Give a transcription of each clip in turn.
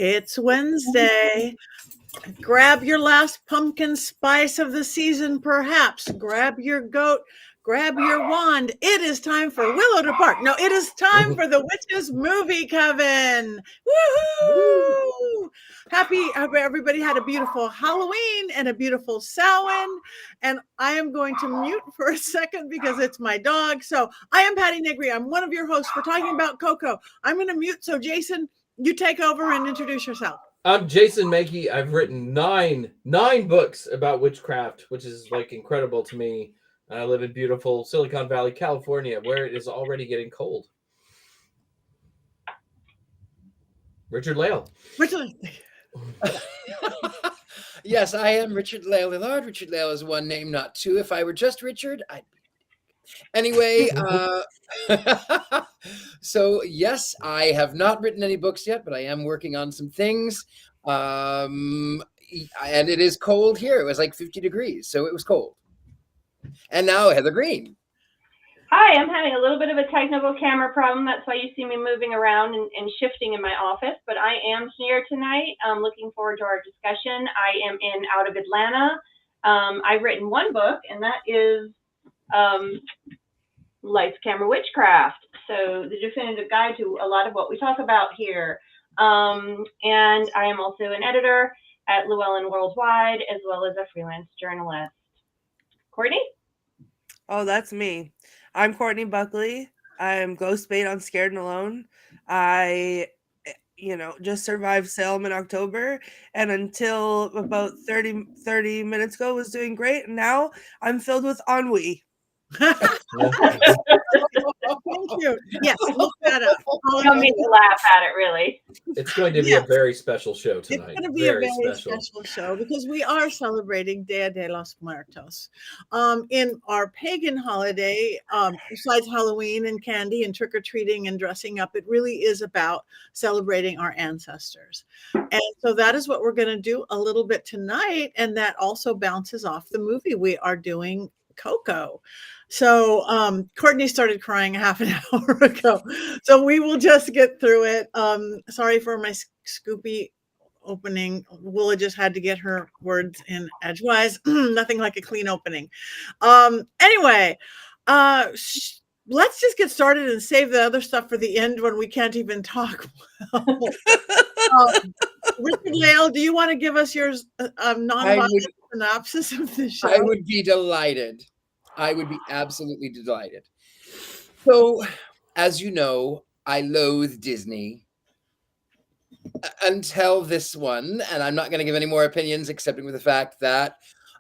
It's Wednesday. Grab your last pumpkin spice of the season, perhaps. Grab your goat. Grab your wand. It is time for Willow to Bark. No, it is time for the Witches movie, Coven. Woohoo! Hope everybody had a beautiful Halloween and a beautiful Samhain. And I am going to mute for a second because it's my dog. So I am Patti Negri. I'm one of your hosts. We're talking about Coco. I'm going to mute. So Jason, you take over and introduce yourself. I'm Jason Mankey. I've written nine books about witchcraft, which is like incredible to me. I live in beautiful Silicon Valley, California, where it is already getting cold. Richard-Lael. Yes, I am Richard-Lael Lillard. Richard-Lael is one name, not two. If I were just Richard, I'd be... Anyway, so yes, I have not written any books yet, but I am working on some things. And it is cold here. It was like 50 degrees, so it was cold. And now Heather Greene. Hi, I'm having a little bit of a technical camera problem. That's why you see me moving around and shifting in my office. But I am here tonight. I'm looking forward to our discussion. I am out of Atlanta. I've written one book, and that is Lights, Camera, Witchcraft. So the definitive guide to a lot of what we talk about here. And I am also an editor at Llewellyn Worldwide, as well as a freelance journalist. Courtney? Oh, that's me. I'm Courtney Buckley. I'm Ghostbait on Scared and Alone. I, just survived Salem in October, and until about 30 minutes ago was doing great. And now I'm filled with ennui. Thank you. Yes, look that up. You don't mean to laugh at it, really. It's going to be a very special show tonight. It's going to be a very special show because we are celebrating Día de los Muertos. In our pagan holiday, besides Halloween and candy and trick-or-treating and dressing up, it really is about celebrating our ancestors. And so that is what we're going to do a little bit tonight. And that also bounces off the movie we are doing, Coco. So Courtney started crying half an hour ago. So we will just get through it. Sorry for my Scoopy opening. Willa just had to get her words in edgewise. Nothing like a clean opening. Anyway, let's just get started and save the other stuff for the end when we can't even talk well. Richard-Lael, do you want to give us your non-biased synopsis of the show? I would be delighted. I would be absolutely delighted. So, as you know, I loathe Disney until this one, and I'm not going to give any more opinions, excepting with the fact that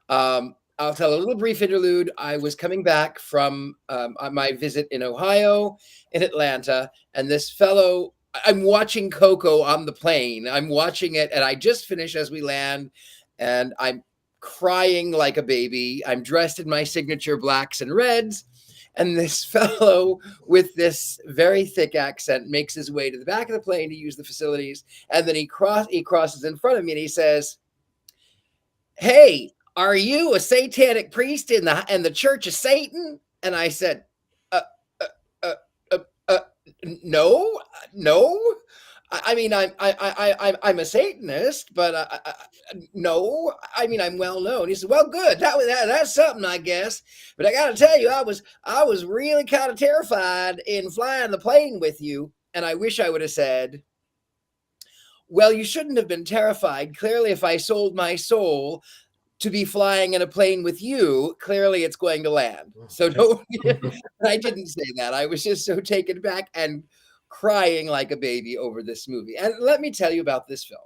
I'll tell a little brief interlude. I was coming back from my visit in Ohio, in Atlanta, and this fellow, I'm watching Coco on the plane. I'm watching it, and I just finished as we land, and I'm crying like a baby. I'm dressed in my signature blacks and reds, and this fellow with this very thick accent makes his way to the back of the plane to use the facilities, and then he crosses in front of me and he says, "Hey, are you a satanic priest in the Church of Satan?" And I said, no. I mean, I'm a Satanist, but no. I mean, I'm well known. He said, "Well, good. That's something, I guess. But I got to tell you, I was really kind of terrified in flying the plane with you." And I wish I would have said, "Well, you shouldn't have been terrified. Clearly, if I sold my soul to be flying in a plane with you, clearly it's going to land." So don't. I didn't say that. I was just so taken back and crying like a baby over this movie. And let me tell you about this film.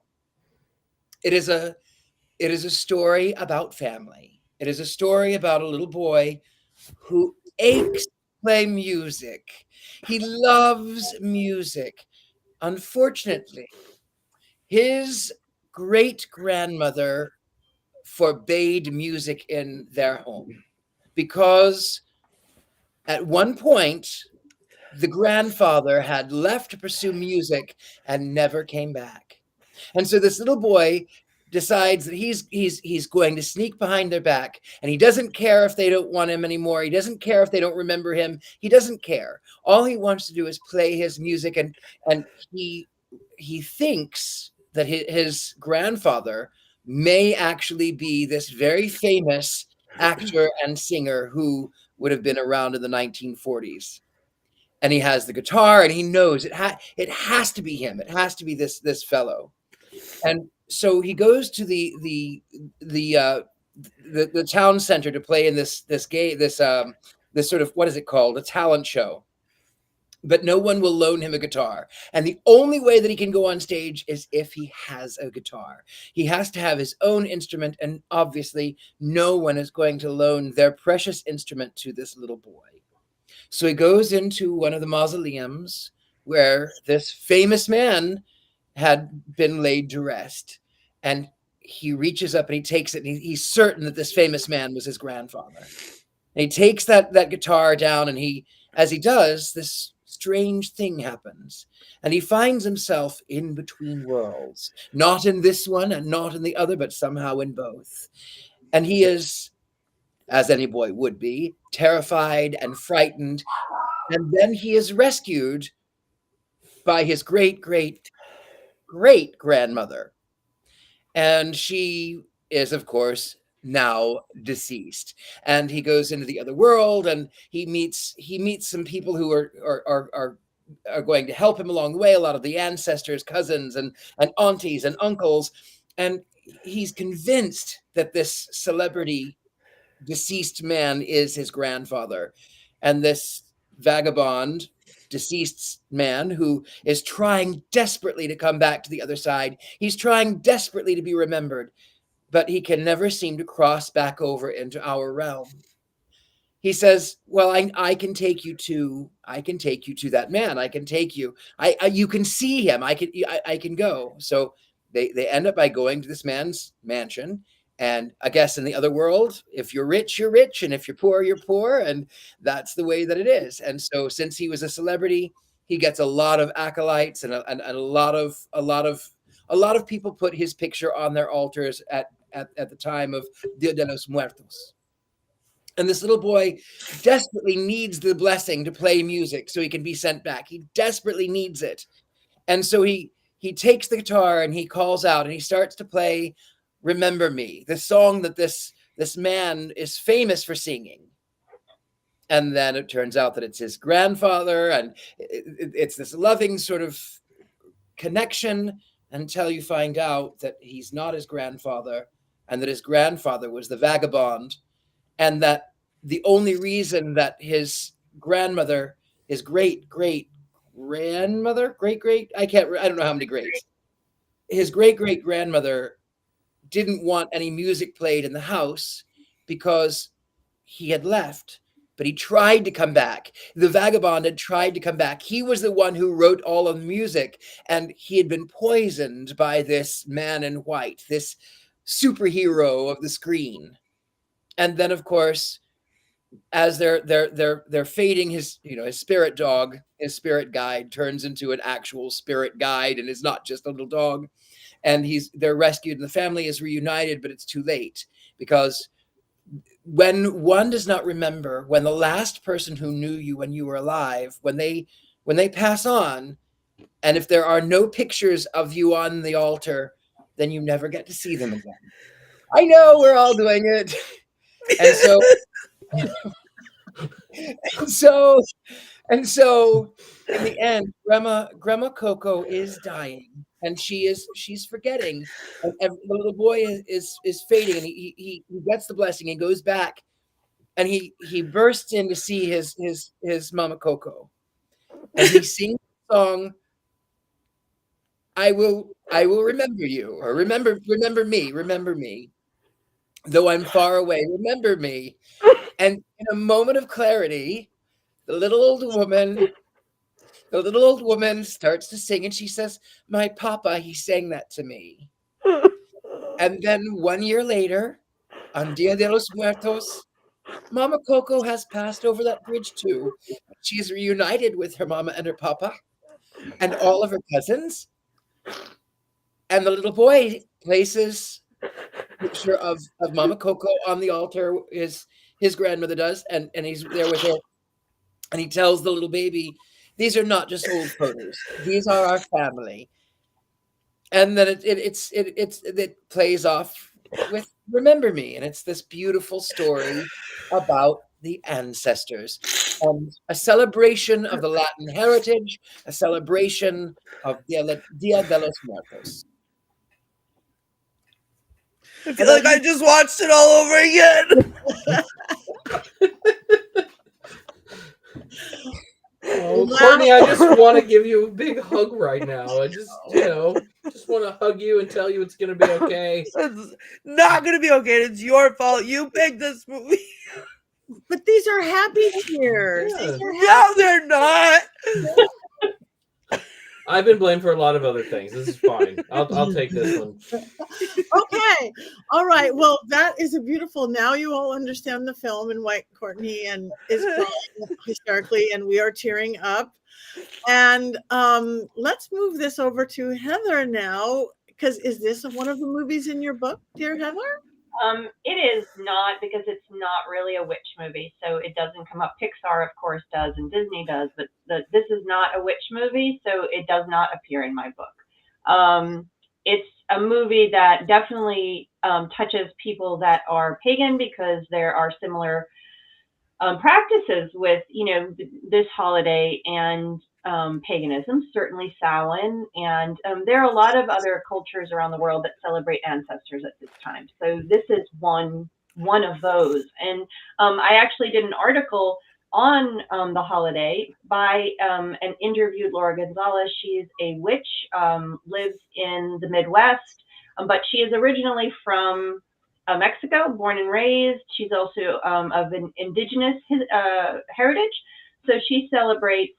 It is a story about family. It is a story about a little boy who aches to play music. He loves music. Unfortunately, his great-grandmother forbade music in their home because at one point, the grandfather had left to pursue music and never came back. And so this little boy decides that he's going to sneak behind their back, and he doesn't care if they don't want him anymore. He doesn't care if they don't remember him. He doesn't care. All he wants to do is play his music, and he thinks that his grandfather may actually be this very famous actor and singer who would have been around in the 1940s. And he has the guitar, and he knows it has to be him. It has to be this fellow. And so he goes to the town center to play in this sort of, what is it called? A talent show. But no one will loan him a guitar. And the only way that he can go on stage is if he has a guitar. He has to have his own instrument, and obviously no one is going to loan their precious instrument to this little boy. So he goes into one of the mausoleums where this famous man had been laid to rest. And he reaches up and he takes it, and he's certain that this famous man was his grandfather. And he takes that guitar down, and as he does, this strange thing happens, and he finds himself in between worlds, not in this one and not in the other, but somehow in both. And he is, as any boy would be, terrified and frightened. And then he is rescued by his great grandmother, and she is, of course, now deceased. And he goes into the other world, and he meets some people who are going to help him along the way, a lot of the ancestors, cousins and aunties and uncles. And he's convinced that this celebrity deceased man is his grandfather. And this vagabond deceased man who is trying desperately to come back to the other side, he's trying desperately to be remembered, but he can never seem to cross back over into our realm. He says, well, I can take you to that man. I can take you. You can see him. I can go. So they end up by going to this man's mansion. And I guess in the other world, if you're rich, you're rich. And if you're poor, you're poor. And that's the way that it is. And so since he was a celebrity, he gets a lot of acolytes, and a lot of people put his picture on their altars at the time of Dia de los Muertos. And this little boy desperately needs the blessing to play music so he can be sent back. He desperately needs it. And so he takes the guitar and he calls out and he starts to play Remember Me, the song that this man is famous for singing. And then it turns out that it's his grandfather, and it's this loving sort of connection until you find out that he's not his grandfather, and that his grandfather was the vagabond, and that the only reason that his grandmother, his great-great-grandmother, I don't know how many greats, his great-great-grandmother didn't want any music played in the house because he had left, but he tried to come back. The vagabond had tried to come back. He was the one who wrote all of the music, and he had been poisoned by this man in white, this superhero of the screen. And then, of course, as they're fading, his spirit dog, his spirit guide turns into an actual spirit guide and is not just a little dog. And they're rescued, and the family is reunited, but it's too late, because when one does not remember, when the last person who knew you when you were alive, when they pass on, and if there are no pictures of you on the altar, then you never get to see them again. I know, we're all doing it. And so in the end, Grandma Coco is dying, and she's forgetting. And the little boy is fading, and he gets the blessing and goes back, and he bursts in to see his Mama Coco, and he sings the song, I will remember you, or remember me, though I'm far away, remember me. And in a moment of clarity, the little old woman starts to sing, and she says, my papa, he sang that to me. And then 1 year later, on Dia de los Muertos, Mama Coco has passed over that bridge too. She's reunited with her mama and her papa and all of her cousins. And the little boy places a picture of Mama Coco on the altar, his grandmother does, and he's there with her. And he tells the little baby, these are not just old photos. These are our family. and then it plays off with Remember Me, and it's this beautiful story about the ancestors, a celebration of the Latin heritage, a celebration of Dia de los Muertos. I feel like I just watched it all over again. Oh, Courtney, I just want to give you a big hug right now. I just want to hug you and tell you it's going to be okay. It's not going to be okay. It's your fault. You picked this movie. But these are happy tears. Yeah. These are No, they're not. I've been blamed for a lot of other things. This is fine. I'll take this one. Okay. All right. Well, that is a beautiful. Now you all understand the film and why Courtney and is crying hysterically, and we are tearing up. And let's move this over to Heather now, because is this one of the movies in your book, dear Heather? It is not, because it's not really a witch movie, so it doesn't come up. Pixar, of course, does, and Disney does, but this is not a witch movie, so it does not appear in my book. It's a movie that definitely touches people that are pagan, because there are similar practices with, this holiday and paganism, certainly Samhain, and there are a lot of other cultures around the world that celebrate ancestors at this time. So this is one of those. And I actually did an article on the holiday by and interviewed Laura Gonzalez. She is a witch, lives in the Midwest, but she is originally from Mexico, born and raised. She's also of an indigenous heritage. So she celebrates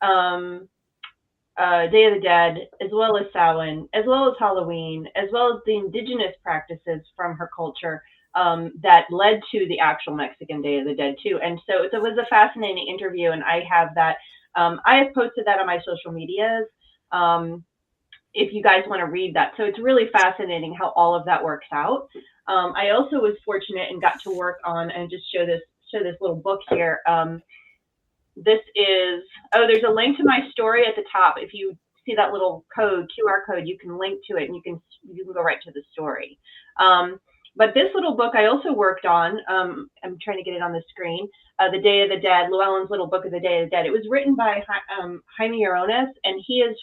Day of the Dead, as well as Samhain, as well as Halloween, as well as the indigenous practices from her culture that led to the actual Mexican Day of the Dead too. And so it was a fascinating interview, and I have that. I have posted that on my social medias if you guys want to read that. So it's really fascinating how all of that works out. I also was fortunate and got to work on, and just show this little book here. This is, there's a link to my story at the top. If you see that little QR code, you can link to it, and you can go right to the story. But this little book I also worked on, I'm trying to get it on the screen, The Day of the Dead, Llewellyn's little book of the Day of the Dead. It was written by Jaime Arones, and he is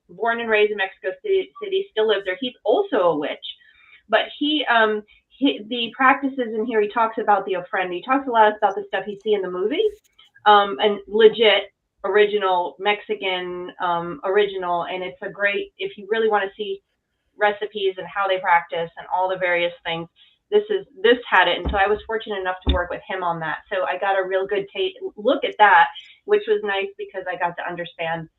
born and raised in Mexico City, still lives there. He's also a witch, but the practices in here, he talks about the ofrenda. He talks a lot about the stuff you see in the movie. And legit original Mexican original, and it's a great, if you really want to see recipes and how they practice and all the various things, this had it. And so I was fortunate enough to work with him on that, so I got a real good look at that, which was nice, because I got to understand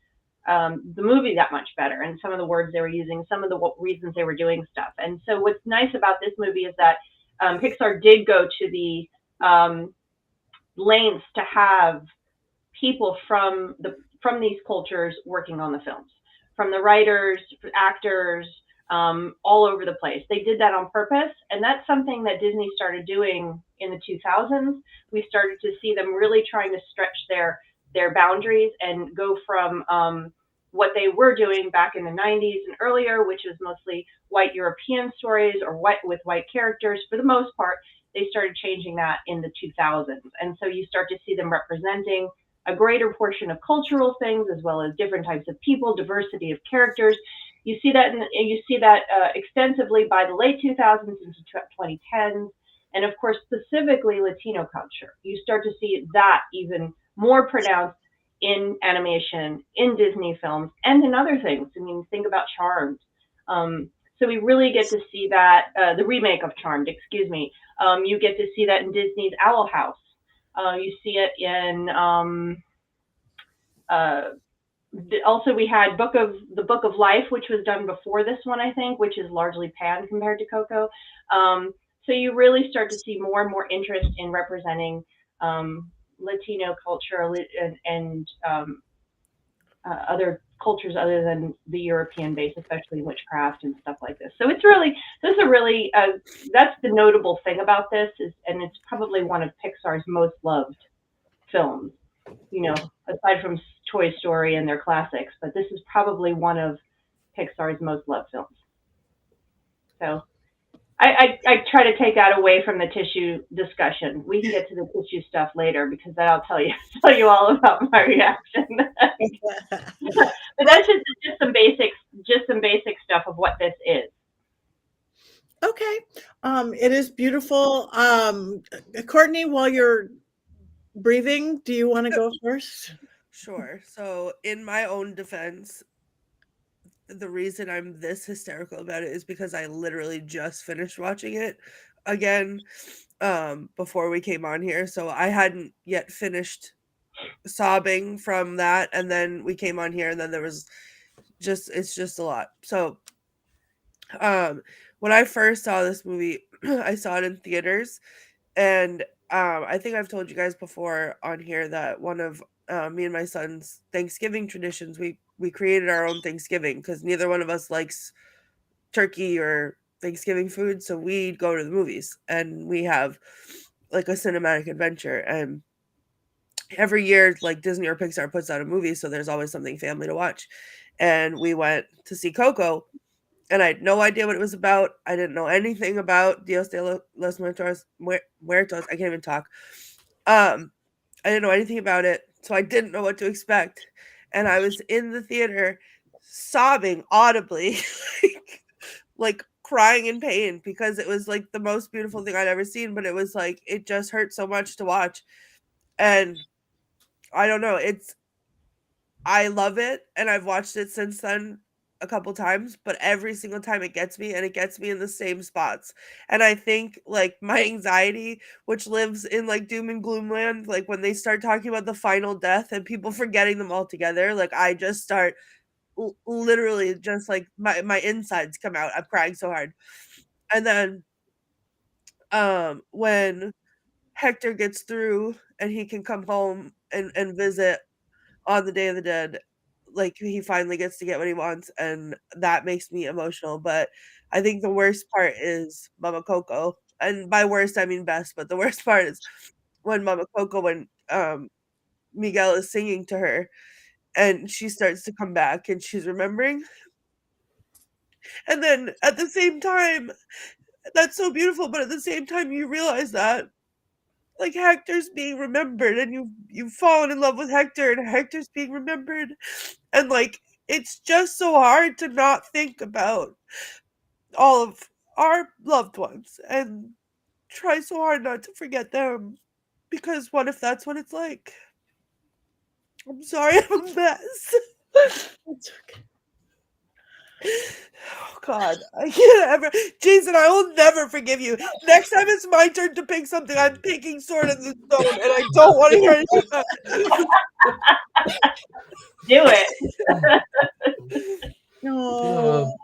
the movie that much better, and some of the words they were using, some of the reasons they were doing stuff. And so what's nice about this movie is that Pixar did go to the lengths to have people from these cultures working on the films, from the writers, actors, all over the place. They did that on purpose, and that's something that Disney started doing in the 2000s. We started to see them really trying to stretch their boundaries and go from what they were doing back in the 90s and earlier, which was mostly white European stories or with white characters for the most part. They started changing that in the 2000s. And so you start to see them representing a greater portion of cultural things, as well as different types of people, diversity of characters. You see that extensively by the late 2000s into 2010s. And of course, specifically Latino culture. You start to see that even more pronounced in animation, in Disney films, and in other things. I mean, think about Charmed. So we really get to see that, the remake of Charmed, excuse me. You get to see that in Disney's Owl House. You see it in, also we had the Book of Life, which was done before this one, I think, which is largely pan compared to Coco. So you really start to see more and more interest in representing Latino culture and other cultures other than the European base, especially witchcraft and stuff like this. So that's the notable thing about this and it's probably one of Pixar's most loved films, aside from Toy Story and their classics, but this is probably one of Pixar's most loved films. So I try to take that away from the tissue discussion. We can get to the tissue stuff later because then I'll tell you all about my reaction. But that's just some basic stuff of what this is. Okay. It is beautiful. Courtney, while you're breathing, do you want to go first? Sure. So, in my own defense, the reason I'm this hysterical about it is because I literally just finished watching it again before we came on here. So I hadn't yet finished sobbing from that, and then we came on here, and then there was it's just a lot. So when I first saw this movie, I saw it in theaters, and I think I've told you guys before on here that one of me and my son's Thanksgiving traditions, we created our own Thanksgiving because neither one of us likes turkey or Thanksgiving food, so we'd go to the movies and we have like a cinematic adventure. And every year, like Disney or Pixar puts out a movie, so there's always something family to watch. And we went to see Coco, and I had no idea what it was about. I didn't know anything about Dios de los Muertos. I can't even talk. I didn't know anything about it, so I didn't know what to expect. And I was in the theater sobbing audibly, like crying in pain because it was like the most beautiful thing I'd ever seen, but it was like, it just hurt so much to watch. And I don't know, I love it, and I've watched it since then a couple times, but every single time it gets me, and it gets me in the same spots. And I think like my anxiety, which lives in like doom and gloom land, like when they start talking about the final death and people forgetting them all together, like I just start literally just like my insides come out. I'm crying so hard. And then when Hector gets through and he can come home and visit on the Day of the Dead, like he finally gets to get what he wants, and that makes me emotional. But I think the worst part is Mama Coco, and by worst I mean best, but the worst part is when Mama Coco, when Miguel is singing to her and she starts to come back and she's remembering, and then at the same time, that's so beautiful, but at the same time you realize that like Hector's being remembered, and you've fallen in love with Hector, and Hector's being remembered, and like it's just so hard to not think about all of our loved ones and try so hard not to forget them, because what if that's what it's like? I'm sorry, I'm a mess. It's okay. Oh God, I can't ever, Jason, I will never forgive you. Next time it's my turn to pick something, I'm picking Sword in the Stone, and I don't want to hear anything about it. Do it. No.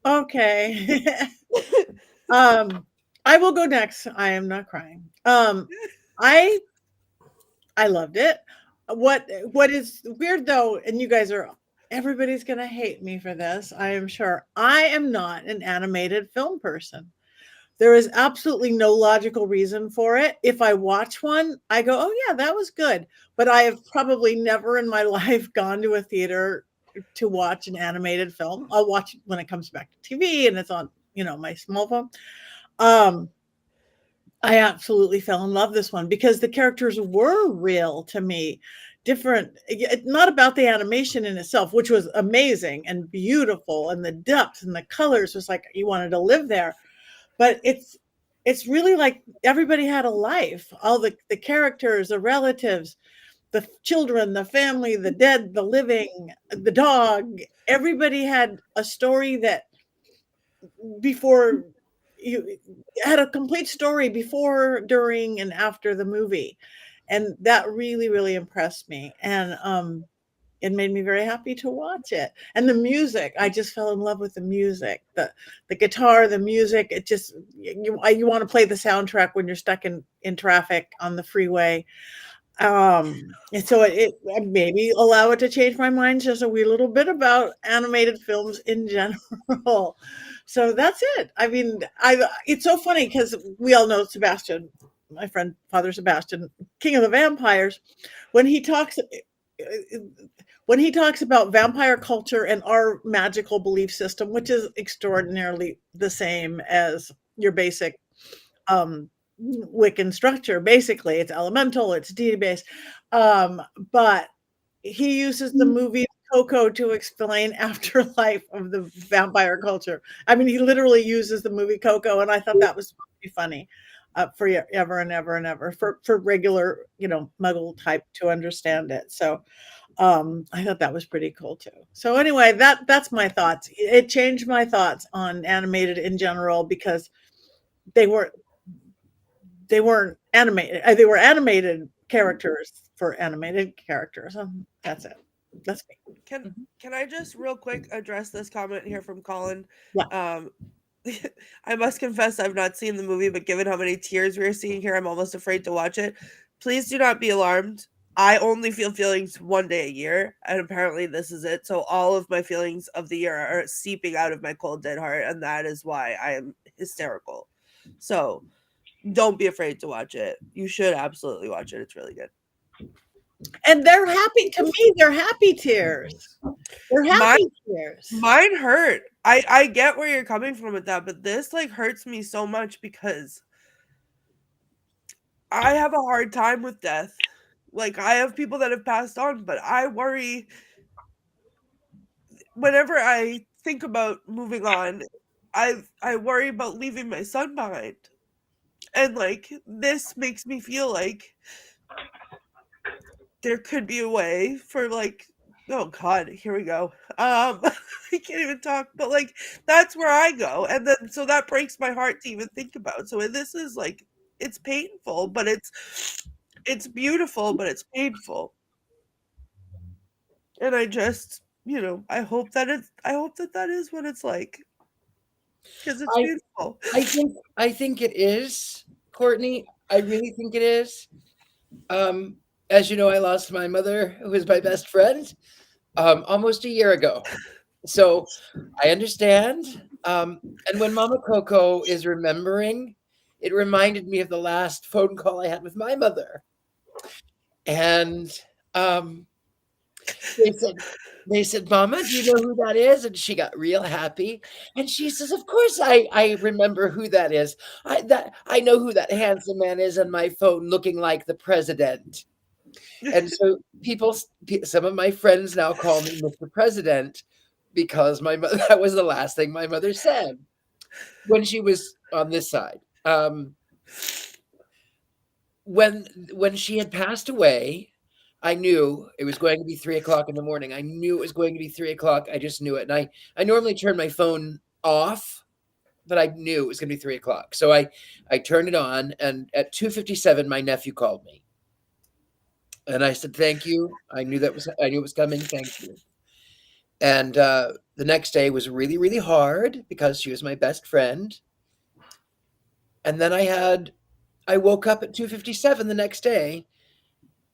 Okay. I will go next. I am not crying. I loved it. What is weird though, and you guys are, everybody's gonna hate me for this, I am sure. I am not an animated film person. There is absolutely no logical reason for it. If I watch one, I go, oh yeah, that was good. But I have probably never in my life gone to a theater to watch an animated film. I'll watch it when it comes back to TV and it's on, my small phone. I absolutely fell in love this one because the characters were real to me. Different, not about the animation in itself, which was amazing and beautiful, and the depth and the colors was like you wanted to live there. But it's really like everybody had a life. All the characters, the relatives, the children, the family, the dead, the living, the dog. Everybody had a story that before you had a complete story before, during, and after the movie. And that really, really impressed me. And it made me very happy to watch it. And the music, I just fell in love with the music, the guitar, the music. It just, you want to play the soundtrack when you're stuck in traffic on the freeway. And so it maybe allow it to change my mind just a wee little bit about animated films in general. So that's it. I mean, it's so funny because we all know Sebastian, my friend Father Sebastian, King of the Vampires, when he talks, when he talks about vampire culture and our magical belief system, which is extraordinarily the same as your basic Wiccan structure. Basically, it's elemental, it's deity based. But he uses the movie Coco to explain afterlife of the vampire culture. I mean, he literally uses the movie Coco, and I thought that was pretty funny for ever and ever and ever for regular, Muggle type to understand it. So I thought that was pretty cool too. So anyway, that's my thoughts. It changed my thoughts on animated in general because they weren't animated. They were animated characters for animated characters. That's it. That's me. Can I just real quick address this comment here from Colin? Yeah. I must confess I've not seen the movie, but given how many tears we're seeing here, I'm almost afraid to watch it. Please do not be alarmed. I only feel feelings one day a year, and apparently this is it. So all of my feelings of the year are seeping out of my cold dead heart, and that is why I am hysterical. So don't be afraid to watch it. You should absolutely watch it. It's really good. And they're happy. To me, they're happy tears. They're happy tears. Mine hurt. I get where you're coming from with that, but this hurts me so much because I have a hard time with death. I have people that have passed on, but I worry whenever I think about moving on, I worry about leaving my son behind. And this makes me feel like there could be a way for oh God, here we go. I can't even talk, but that's where I go. And then so that breaks my heart to even think about. So this is it's painful, but it's beautiful, but it's painful. And I just, I hope that is what it's like. Because it's beautiful. I think it is, Courtney. I really think it is. As you know, I lost my mother, who was my best friend, almost a year ago. So I understand. And when Mama Coco is remembering, it reminded me of the last phone call I had with my mother. And they said, Mama, do you know who that is? And she got real happy. And she says, of course I remember who that is. I know who that handsome man is on my phone looking like the president. And so some of my friends now call me Mr. President because my mother, that was the last thing my mother said when she was on this side. When she had passed away, I knew it was going to be 3:00 in the morning. I knew it was going to be 3:00. I just knew it. And I normally turn my phone off, but I knew it was going to be 3:00. So I turned it on, and at 2:57, my nephew called me. And I said, thank you. I knew it was coming. Thank you. And the next day was really, really hard because she was my best friend. And then I woke up at 2:57 the next day,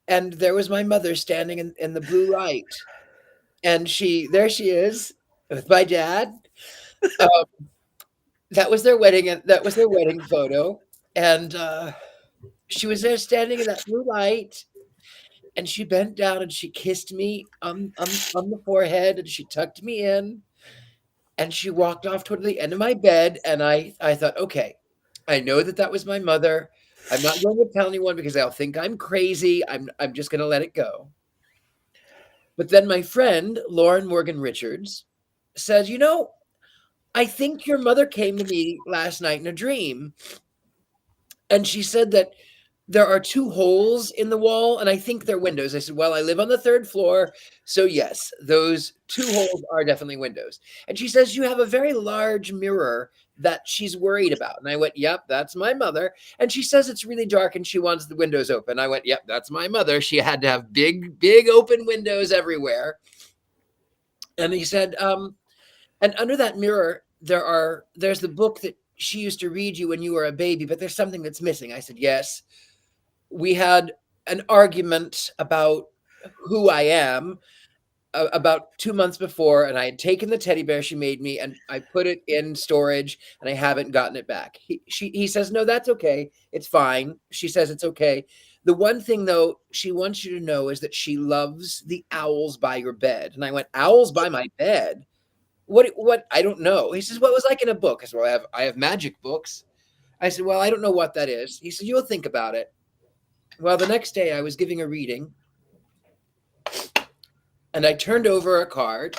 and there was my mother standing in the blue light. And there she is with my dad. That was their wedding photo. And she was there standing in that blue light. And she bent down and she kissed me on the forehead, and she tucked me in, and she walked off toward the end of my bed. And I thought, okay, I know that was my mother. I'm not going to tell anyone because they'll think I'm crazy. I'm just going to let it go. But then my friend, Lauren Morgan Richards, said, I think your mother came to me last night in a dream. And she said that there are 2 holes in the wall, and I think they're windows. I said, well, I live on the 3rd floor. So yes, those 2 holes are definitely windows. And she says, you have a very large mirror that she's worried about. And I went, yep, that's my mother. And she says it's really dark and she wants the windows open. I went, yep, that's my mother. She had to have big, big open windows everywhere. And he said, and under that mirror, there's the book that she used to read you when you were a baby, but there's something that's missing. I said, yes. We had an argument about who I am about 2 months before, and I had taken the teddy bear she made me and I put it in storage, and I haven't gotten it back. He says, no, that's okay. It's fine. She says, it's okay. The one thing, though, she wants you to know is that she loves the owls by your bed. And I went, owls by my bed? What? I don't know. He says, well, it was like in a book. I said, well, I have magic books. I said, well, I don't know what that is. He said, you'll think about it. Well, the next day I was giving a reading and I turned over a card.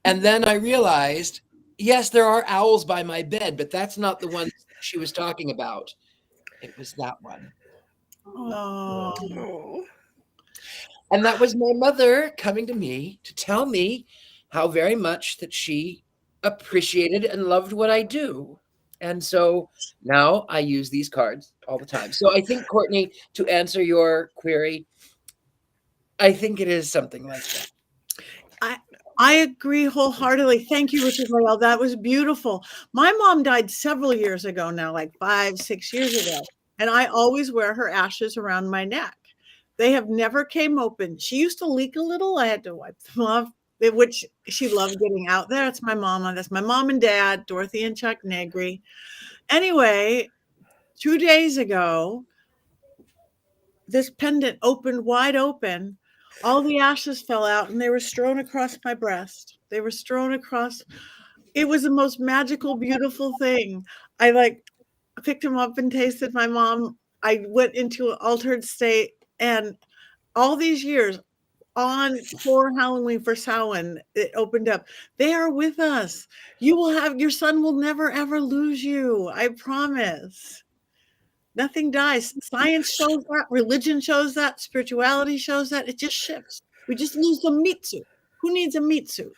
And then I realized, yes, there are owls by my bed, but that's not the one she was talking about. It was that one. Oh. And that was my mother coming to me to tell me how very much that she appreciated and loved what I do. And so now I use these cards all the time. So I think, Courtney, to answer your query, I think it is something like that. I agree wholeheartedly. Thank you, Richard-Lael. That was beautiful. My mom died several years ago now, like 5-6 years ago. And I always wear her ashes around my neck. They have never came open. She used to leak a little. I had to wipe them off, which she loved getting out there. That's my mom. That's my mom and dad, Dorothy and Chuck Negri. Anyway, 2 days ago, this pendant opened wide open. All the ashes fell out and they were strewn across my breast. They were strewn across. It was the most magical, beautiful thing. I picked them up and tasted my mom. I went into an altered state, and all these years for Halloween, for Samhain, it opened up. They are with us. Your son will never, ever lose you. I promise. Nothing dies. Science shows that. Religion shows that. Spirituality shows that. It just shifts. We just lose the meat suit. Who needs a meat suit?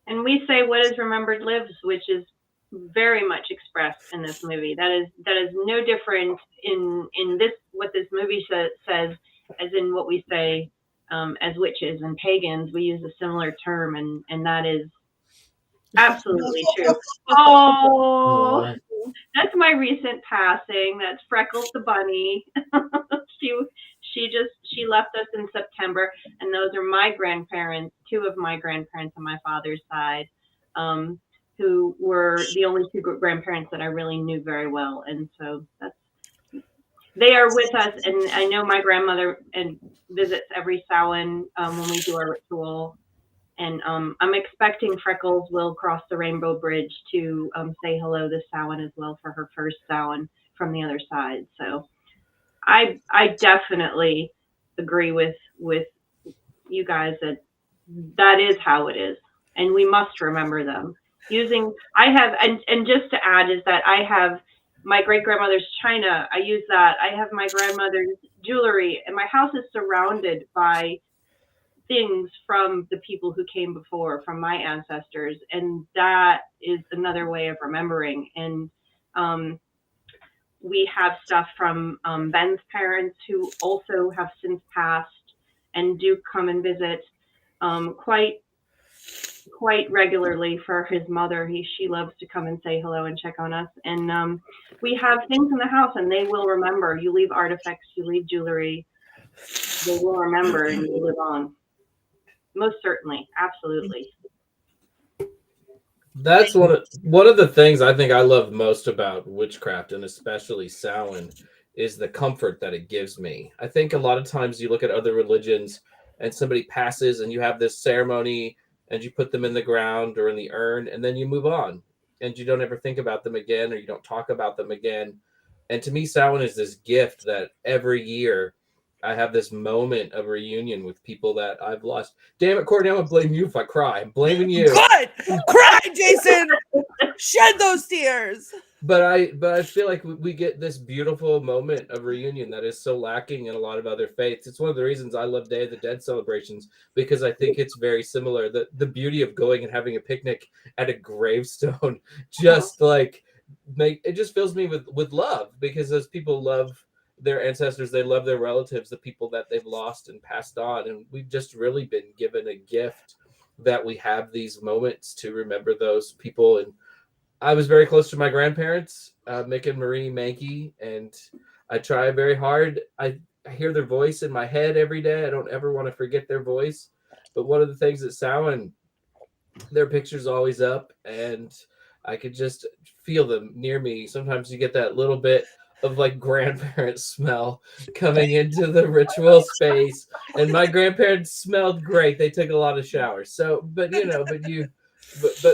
And we say what is remembered lives, which is very much expressed in this movie. That is no different in this, what this movie says, as in what we say as witches and pagans. We use a similar term, and that is absolutely true. Oh, that's my recent passing. That's Freckles the bunny. She left us in September, and those are my grandparents, two of my grandparents on my father's side, who were the only two grandparents that I really knew very well. And so they are with us. And I know my grandmother visits every Samhain when we do our ritual. And I'm expecting Freckles will cross the Rainbow Bridge to say hello this Samhain as well for her first Samhain from the other side. So I definitely agree with you guys that is how it is, and we must remember them. And just to add is that I have my great grandmother's china. I use that. I have my grandmother's jewelry, and my house is surrounded by things from the people who came before, from my ancestors, and that is another way of remembering. And we have stuff from Ben's parents, who also have since passed and do come and visit quite regularly for his mother. She loves to come and say hello and check on us. And we have things in the house, and they will remember. You leave artifacts, you leave jewelry, they will remember, and you live on. Most certainly, absolutely. That's one of the things I think I love most about witchcraft, and especially Samhain, is the comfort that it gives me. I think a lot of times you look at other religions and somebody passes and you have this ceremony and you put them in the ground or in the urn and then you move on and you don't ever think about them again, or you don't talk about them again. And to me, Samhain is this gift that every year I have this moment of reunion with people that I've lost. Damn it, Courtney, I'm going to blame you if I cry. I'm blaming you. Good! Cry, Jason! Shed those tears! But I feel like we get this beautiful moment of reunion that is so lacking in a lot of other faiths. It's one of the reasons I love Day of the Dead celebrations, because I think it's very similar. The beauty of going and having a picnic at a gravestone just it just fills me with love, because those people love their ancestors, they love their relatives, the people that they've lost and passed on, and we've just really been given a gift that we have these moments to remember those people. And I was very close to my grandparents, Mick and Marie Mankey, and I try very hard. I hear their voice in my head every day. I don't ever want to forget their voice. But one of the things at Samhain, their picture's always up, and I could just feel them near me. Sometimes you get that little bit of like grandparent smell coming into the ritual space. And my grandparents smelled great. They took a lot of showers. So, but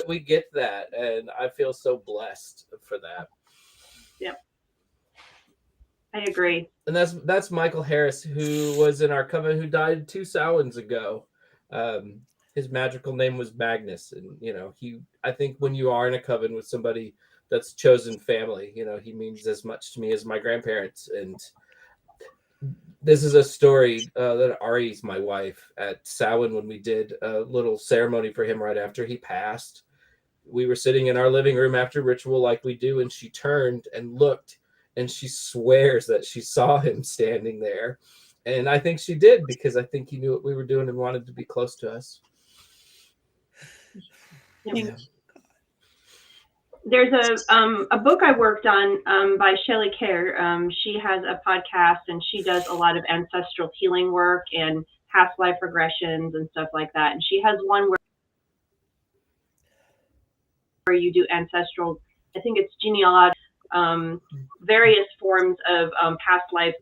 we get that, and I feel so blessed for that. Yep. I agree. And that's Michael Harris, who was in our coven, who died 2 Samhains ago. His magical name was Magnus, and I think when you are in a coven with somebody that's chosen family, he means as much to me as my grandparents. And this is a story that Ari's my wife at Samhain, when we did a little ceremony for him right after he passed. We were sitting in our living room after ritual like we do, and she turned and looked, and she swears that she saw him standing there. And I think she did, because I think he knew what we were doing and wanted to be close to us. Yeah. There's a book I worked on by Shelley Kerr. She has a podcast, and she does a lot of ancestral healing work and past life regressions and stuff like that. And she has one where you do ancestral, I think it's genealogy, various forms of past life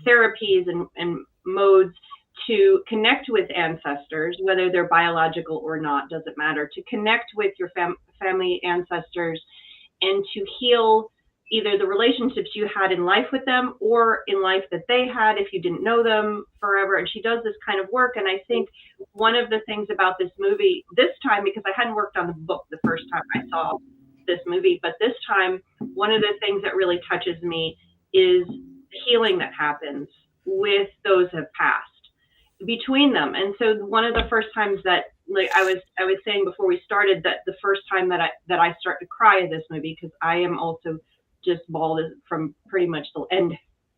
therapies and modes to connect with ancestors, whether they're biological or not, doesn't matter, to connect with your family ancestors and to heal either the relationships you had in life with them or in life that they had if you didn't know them forever. And she does this kind of work. And I think one of the things about this movie this time, because I hadn't worked on the book the first time I saw this movie, but this time, one of the things that really touches me is the healing that happens with those who have passed between them. And so one of the first times that, like I was saying before we started, that the first time that I start to cry at this movie, because I am also just bawled from pretty much the end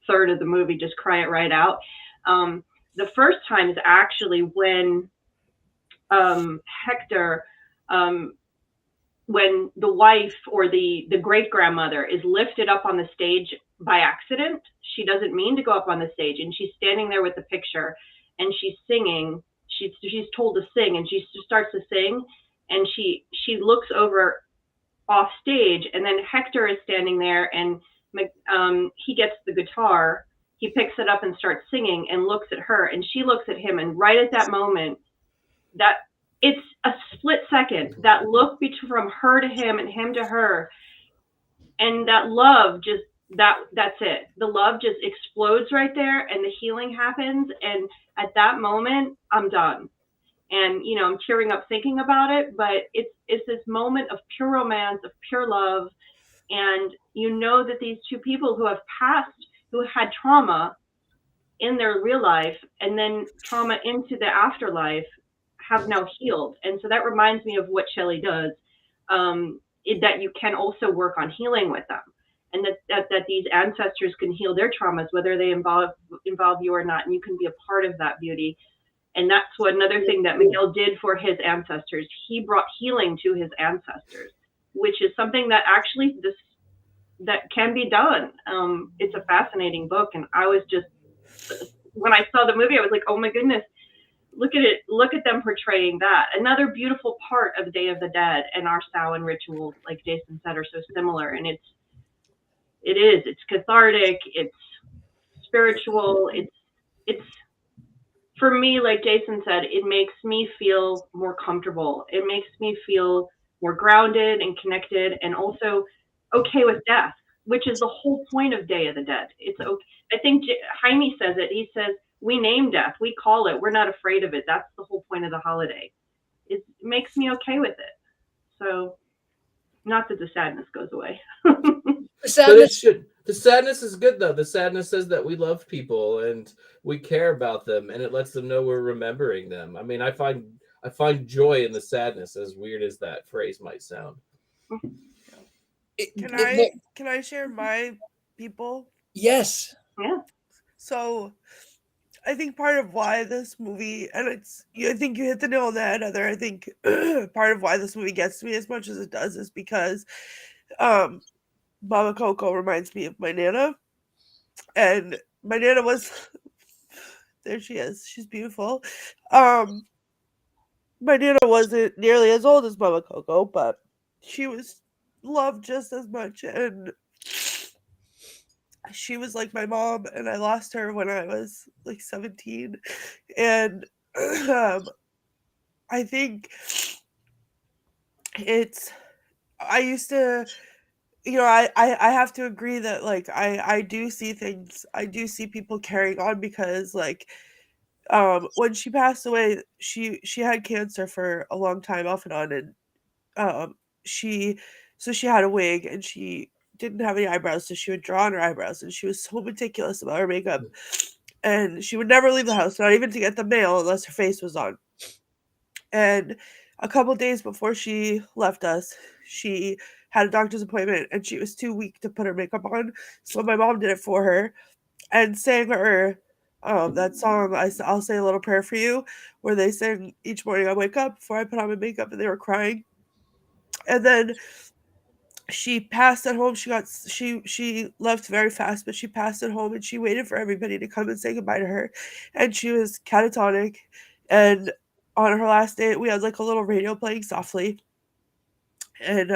third of the movie, just cry it right out. The first time is actually when Hector, when the wife or the great grandmother is lifted up on the stage by accident. She doesn't mean to go up on the stage, and she's standing there with the picture, and she's singing. She's told to sing, and she starts to sing, and she looks over off stage, and then Hector is standing there, and he gets the guitar, he picks it up and starts singing, and looks at her, and she looks at him, and right at that moment, that it's a split second, that look from her to him and him to her, and that love just that's it. The love just explodes right there, and the healing happens, and at that moment, I'm done. And, I'm tearing up thinking about it, but it's this moment of pure romance, of pure love. And that these two people who have passed, who had trauma in their real life and then trauma into the afterlife, have now healed. And so that reminds me of what Shelley does, that you can also work on healing with them. And that these ancestors can heal their traumas, whether they involve you or not, and you can be a part of that beauty. And that's another thing that Miguel did for his ancestors. He brought healing to his ancestors, which is something that actually that can be done. It's a fascinating book, and I was just, when I saw the movie, I was like, oh my goodness, look at it! Look at them portraying that. Another beautiful part of Day of the Dead and our Samhain rituals, like Jason said, are so similar, and it's cathartic, it's spiritual, it's for me, like Jason said, it makes me feel more comfortable. It makes me feel more grounded and connected, and also okay with death, which is the whole point of Day of the Dead. It's okay. I think Jaime says it. He says, we name death, we call it, we're not afraid of it. That's the whole point of the holiday. It makes me okay with it. So, not that the sadness goes away. The sadness is good, though. The sadness says that we love people and we care about them, and it lets them know we're remembering them. I mean, I find joy in the sadness, as weird as that phrase might sound. Can I share my people? Yes. Yeah. So, I think part of why this movie, and I think you hit the nail on the head, Heather. I think part of why this movie gets to me as much as it does is because Mama Coco reminds me of my Nana. And my Nana was, there she is. She's beautiful. My Nana wasn't nearly as old as Mama Coco, but she was loved just as much. And she was like my mom, and I lost her when I was like 17. And I think I used to, I have to agree that like I do see things, I do see people carrying on, because like when she passed away, she had cancer for a long time off and on, and um she she had a wig, and she didn't have any eyebrows, so she would draw on her eyebrows, and she was so meticulous about her makeup, and she would never leave the house, not even to get the mail, unless her face was on. And a couple days before she left us, she had a doctor's appointment, and she was too weak to put her makeup on, so my mom did it for her and sang her that song, I'll Say a Little Prayer for You, where they sing each morning I wake up before I put on my makeup, and they were crying. And then she passed at home. She left very fast, but she passed at home, and she waited for everybody to come and say goodbye to her, and she was catatonic. And on her last day, we had like a little radio playing softly, and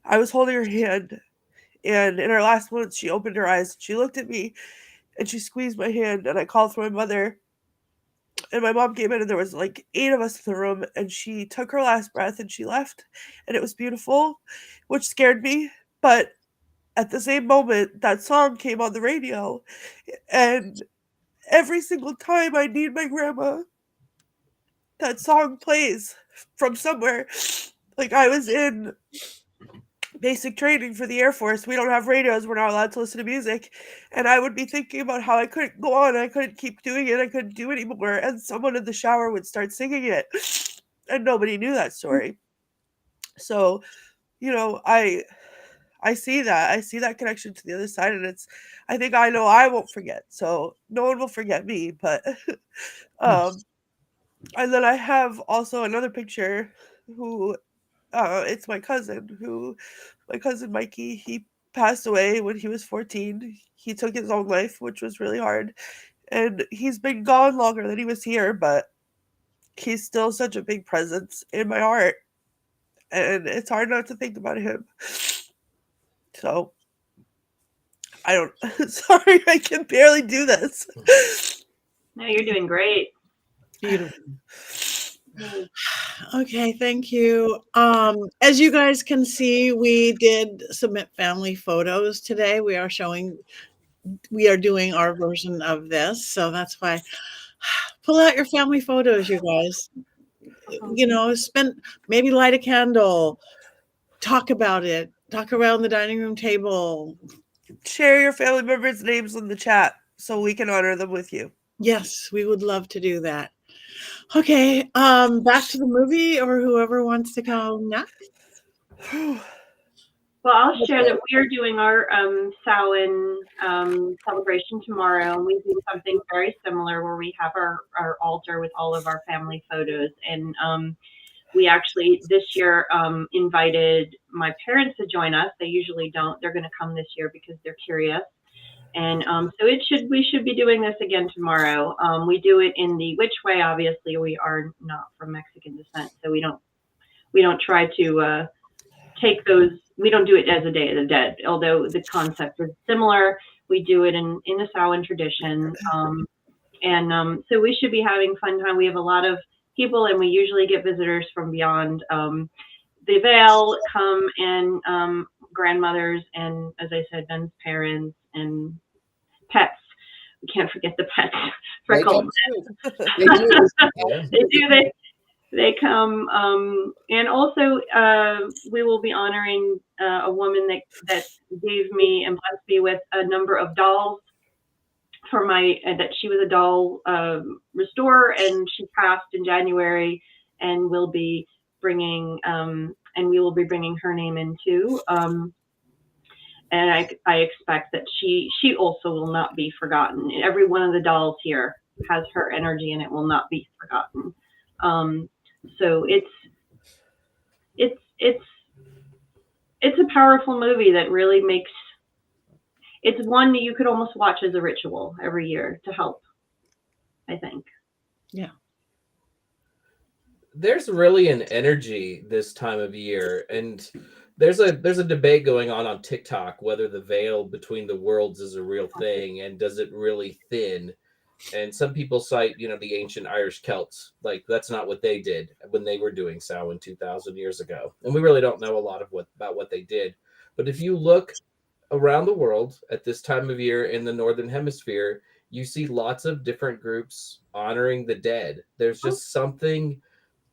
I was holding her hand, and in her last moments, she opened her eyes, she looked at me, and she squeezed my hand, and I called for my mother, and my mom came in, and there was like 8 of us in the room, and she took her last breath, and she left, and it was beautiful, which scared me. But at the same moment, that song came on the radio, and every single time I need my grandma, that song plays from somewhere. Like, I was in basic training for the Air Force. We don't have radios. We're not allowed to listen to music. And I would be thinking about how I couldn't go on. I couldn't keep doing it. I couldn't do it anymore. And someone in the shower would start singing it. And nobody knew that story. So, I see that. I see that connection to the other side. And I think I know I won't forget. So no one will forget me. But, and then I have also another picture who, it's my cousin Mankey. He passed away when he was 14. He took his own life, which was really hard. And he's been gone longer than he was here, but he's still such a big presence in my heart. And it's hard not to think about him. So, I don't, sorry, I can barely do this. No, you're doing great. Beautiful. Okay, thank you. As you guys can see, we did submit family photos today. We are doing our version of this, so that's why pull out your family photos, you guys. Maybe light a candle, talk about it, talk around the dining room table. Share your family members' names in the chat so we can honor them with you. Yes, we would love to do that. Okay, back to the movie, or whoever wants to go next. Well, I'll share that we are doing our Samhain celebration tomorrow, and we do something very similar where we have our altar with all of our family photos. And we actually this year invited my parents to join us. They usually don't. They're going to come this year because they're curious. And so we should be doing this again tomorrow. We do it in the which way. Obviously, we are not from Mexican descent, so we don't try to take those. We don't do it as a Day of the Dead, although the concept is similar. We do it in the Samhain tradition, and so we should be having fun time. We have a lot of people, and we usually get visitors from beyond the Veil come, and grandmothers, and as I said, Ben's parents and pets. We can't forget the pets. They come too. They do. They come, and also we will be honoring a woman that gave me and blessed me with a number of dolls for that she was a doll restorer, and she passed in January, and we will be bringing her name in too. And I expect that she also will not be forgotten. Every one of the dolls here has her energy, and it will not be forgotten. So it's a powerful movie that really it's one that you could almost watch as a ritual every year to help, I think. Yeah. There's really an energy this time of year, and there's a debate going on TikTok whether the veil between the worlds is a real thing and does it really thin. And some people cite, the ancient Irish Celts, like that's not what they did when they were doing Samhain 2,000 years ago. And we really don't know a lot about what they did. But if you look around the world at this time of year in the Northern Hemisphere, you see lots of different groups honoring the dead. There's just something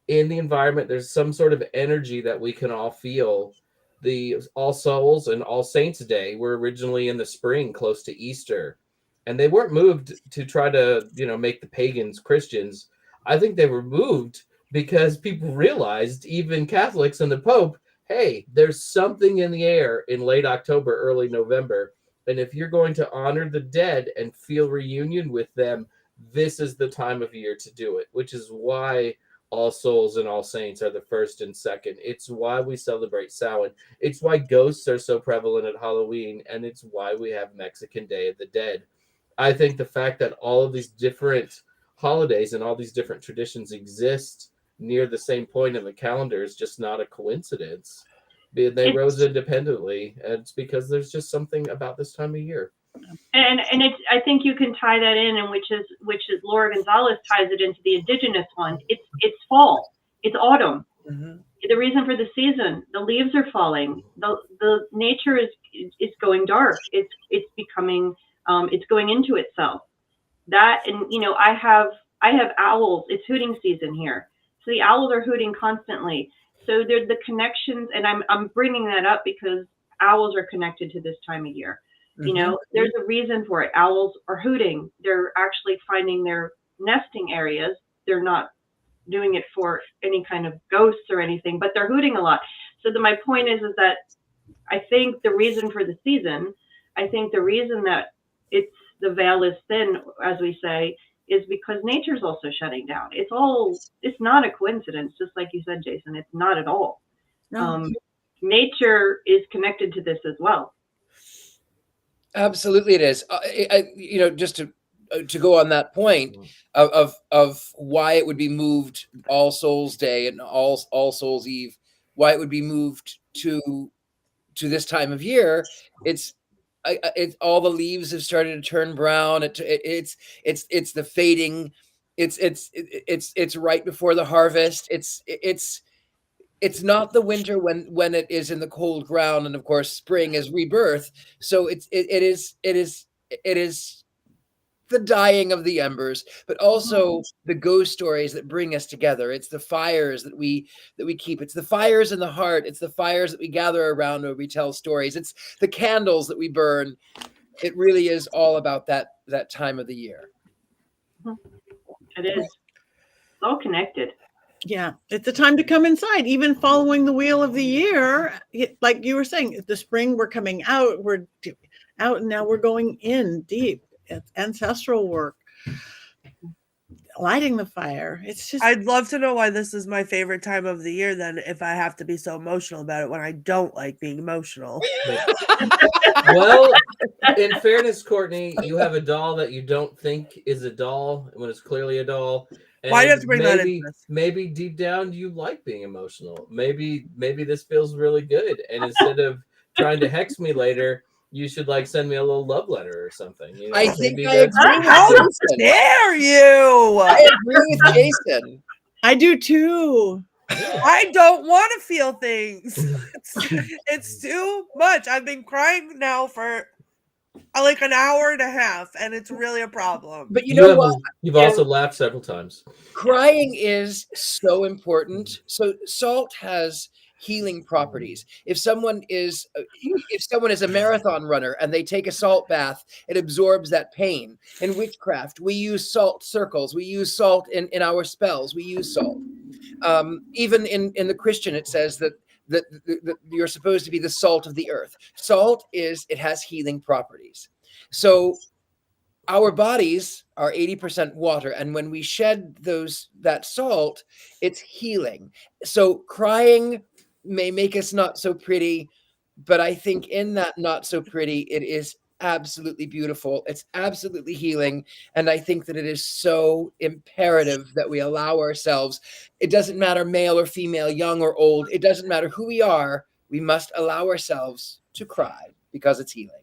in the environment. There's some sort of energy that we can all feel. The All Souls and All Saints Day were originally in the spring, close to Easter. And they weren't moved to try to, make the pagans Christians. I think they were moved because people realized, even Catholics and the Pope, hey, there's something in the air in late October, early November. And if you're going to honor the dead and feel reunion with them, this is the time of year to do it, which is why All Souls and All Saints are the first and second. It's why we celebrate Samhain. It's why ghosts are so prevalent at Halloween. And it's why we have Mexican Day of the Dead. I think the fact that all of these different holidays and all these different traditions exist near the same point in the calendar is just not a coincidence. They rose independently, and it's because there's just something about this time of year. And I think you can tie that in, and which is Laura Gonzalez ties it into the indigenous one. It's fall, it's autumn. Mm-hmm. The reason for the season, the leaves are falling, the nature is going dark. It's becoming. It's going into itself. That, and I have owls. It's hooting season here, so the owls are hooting constantly. So there's the connections, and I'm bringing that up because owls are connected to this time of year. Mm-hmm. There's a reason for it. Owls are hooting. They're actually finding their nesting areas. They're not doing it for any kind of ghosts or anything, but they're hooting a lot. So my point is that I think the reason for the season, the reason that the veil is thin, as we say, is because nature's also shutting down. It's not a coincidence, just like you said, Jason. It's not at all. No. Nature is connected to this as well. Absolutely, it is. Just to go on that point of why it would be moved All Souls Day and All Souls Eve, why it would be moved to this time of year. It's all the leaves have started to turn brown. It's the fading. It's right before the harvest. It's not the winter when it is in the cold ground, and of course spring is rebirth. So it is the dying of the embers, but also the ghost stories that bring us together. It's the fires that we keep. It's the fires in the heart. It's the fires that we gather around where we tell stories. It's the candles that we burn. It really is all about that time of the year. It is. It's all connected. Yeah, it's the time to come inside, even following the wheel of the year. Like you were saying, the spring, we're coming out, we're out, and now we're going in deep. It's ancestral work, lighting the fire. It's just, I'd love to know why this is my favorite time of the year then, if I have to be so emotional about it when I don't like being emotional. Well, in fairness, Courtney, you have a doll that you don't think is a doll when it's clearly a doll. And why do you have to bring that in? Maybe deep down you like being emotional. Maybe this feels really good. And instead of trying to hex me later, you should send me a little love letter or something. I think I agree. How dare you? I agree with Jason. I do too. I don't want to feel things. It's too much. I've been crying now for an hour and a half, and it's really a problem. But you know what? You've also laughed several times. Crying is so important. So salt has healing properties. If someone is a marathon runner and they take a salt bath, it absorbs that pain. In witchcraft, we use salt circles. We use salt in our spells. We use salt. Even in the Christian, it says that you're supposed to be the salt of the earth. Salt has healing properties. So our bodies are 80% water, and when we shed that salt, it's healing. So crying may make us not so pretty, but I think in that not so pretty, it is absolutely beautiful. It's absolutely healing. And I think that it is so imperative that we allow ourselves, it doesn't matter male or female, young or old, it doesn't matter who we are, We must allow ourselves to cry because it's healing.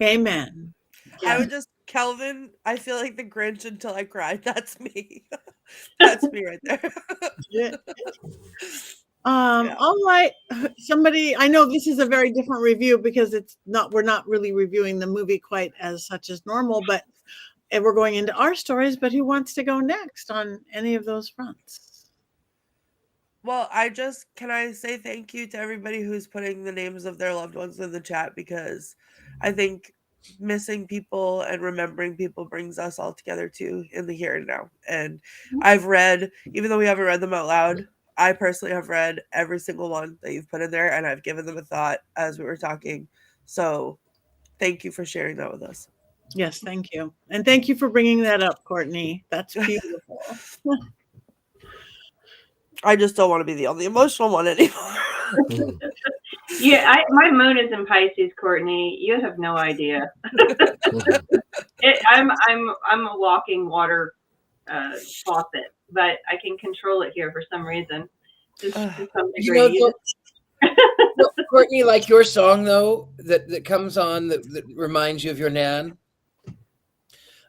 Amen. I would just, Kelvin, I feel like the Grinch until I cried. That's me. That's me right there. Yeah. Yeah. All right. Somebody, I know this is a very different review because we're not really reviewing the movie quite as such as normal, but and we're going into our stories, but who wants to go next on any of those fronts? Well, can I say thank you to everybody who's putting the names of their loved ones in the chat, because I think missing people and remembering people brings us all together too in the here and now. And I've read, even though we haven't read them out loud, I personally have read every single one that you've put in there, and I've given them a thought as we were talking. So thank you for sharing that with us. Yes, thank you. And thank you for bringing that up, Courtney. That's beautiful. I just don't want to be the only emotional one anymore. Yeah, my moon is in Pisces, Courtney. You have no idea. I'm a walking water faucet, but I can control it here for some reason. Just to some degree. Courtney, like your song though, that comes on that reminds you of your Nan.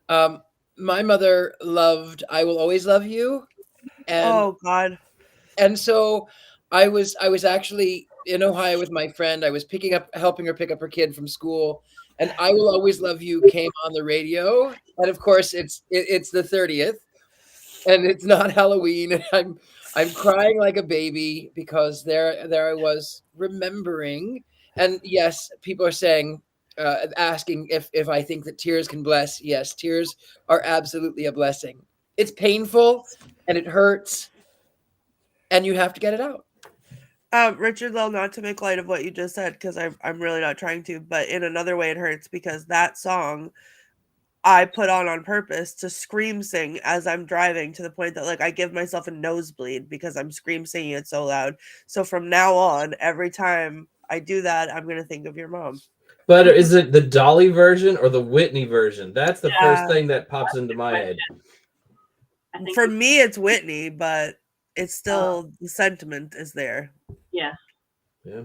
My mother loved "I Will Always Love You," and oh God. And so I was actually in Ohio with my friend. I was helping her pick up her kid from school, and "I Will Always Love You" came on the radio. And of course, it's the 30th, and it's not Halloween. And I'm crying like a baby because there I was remembering. And yes, people are saying, asking if I think that tears can bless. Yes, tears are absolutely a blessing. It's painful and it hurts, and you have to get it out. Richard-Lael, not to make light of what you just said, because I'm really not trying to, but in another way it hurts because that song I put on purpose to scream sing as I'm driving, to the point that like I give myself a nosebleed because I'm scream singing it so loud. So from now on, every time I do that, I'm going to think of your mom. But is it the Dolly version or the Whitney version? That's the first thing that pops into my head. For me, it's Whitney, but it's still the sentiment is there. Yeah. Yeah.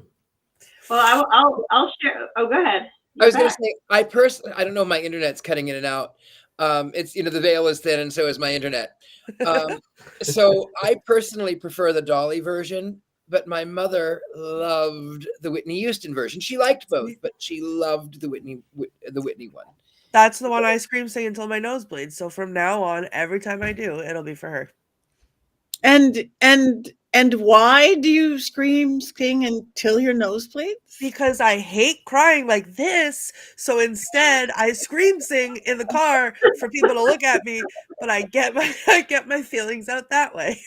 Well, I'll share. Oh, go ahead. I was going to say, I don't know, my internet's cutting in and out. It's, the veil is thin and so is my internet. So I personally prefer the Dolly version, but my mother loved the Whitney Houston version. She liked both, but she loved the Whitney one. That's the one I scream sing until my nose bleeds. So from now on, every time I do, it'll be for her. And why do you scream sing until your nose bleeds? Because I hate crying like this. So instead, I scream sing in the car for people to look at me, but I get my feelings out that way.